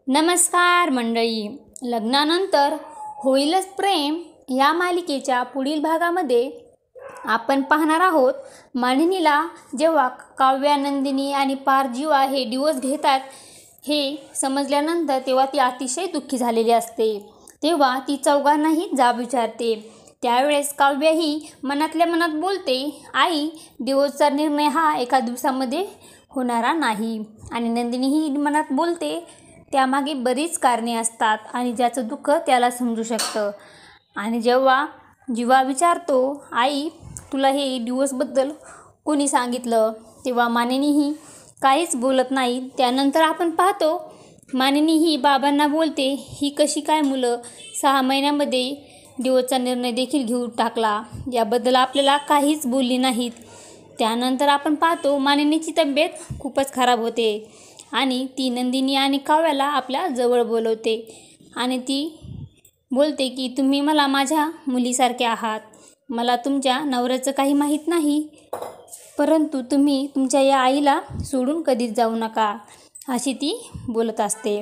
नमस्कार मंडळी. लग्नानंतर होईलच प्रेम या मालिकेच्या पुढील भागामध्ये आपण पाहणार आहोत मानिनीला जेव्हा काव्या, नंदिनी आणि पारजीवा हे डिवोर्स घेतात हे समजल्यानंतर तेव्हा ती अतिशय दुःखी झालेली असते. तेव्हा ती चौघांनाही जाब विचारते. त्यावेळेस काव्या ही मनातल्या मनात बोलते, आई, डिवोर्सचा निर्णय हा एका दिवसामध्ये होणारा नाही. आणि नंदिनी ही मनात बोलते, त्यामागे बरीच कारणे असतात आणि ज्याचं दुःख त्याला समजू शकतं. आणि जेव्हा जीवा विचारतो, आई, तुला हे डिवोर्सबद्दल कोणी सांगितलं, तेव्हा मानिनीही काहीच बोलत नाही. त्यानंतर आपण पाहतो मानिनी ही बाबांना बोलते, ही कशी काय मुलं 6 महिन्यामध्ये डिवोर्सचा निर्णय देखील घेऊन टाकला, याबद्दल आपल्याला काहीच बोलली नाहीत. त्यानंतर आपण पाहतो मानिनीची तब्येत खूपच खराब होते आणि ती नंदिनी आणि काव्याला आपल्या जवळ बोलवते आणि ती बोलते की तुम्ही मला माझ्या मुलीसारखे आहात. मला तुमच्या नवऱ्याचं काही माहीत नाही, परंतु तुम्ही तुमच्या या आईला सोडून कधीच जाऊ नका, अशी ती बोलत असते.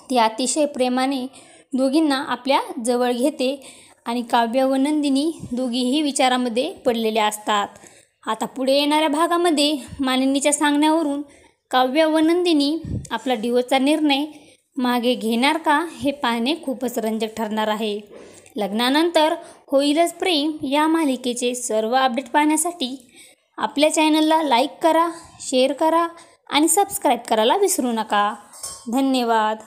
ती अतिशय प्रेमाने दोघींना आपल्या जवळ घेते आणि काव्य व नंदिनी दोघीही विचारामध्ये पडलेल्या असतात. आता पुढे येणाऱ्या भागामध्ये मानिनीच्या सांगण्यावरून काव्य व नंदिनी आपला डिवोर्सचा निर्णय मागे घेणार का, हे पाहणे खूपच रंजक ठरणार आहे. लग्नानंतर होईलच प्रेम या मालिकेचे सर्व अपडेट पाहण्यासाठी आपल्या चॅनलला लाईक करा, शेअर करा आणि सबस्क्राईब करायला विसरू नका. धन्यवाद.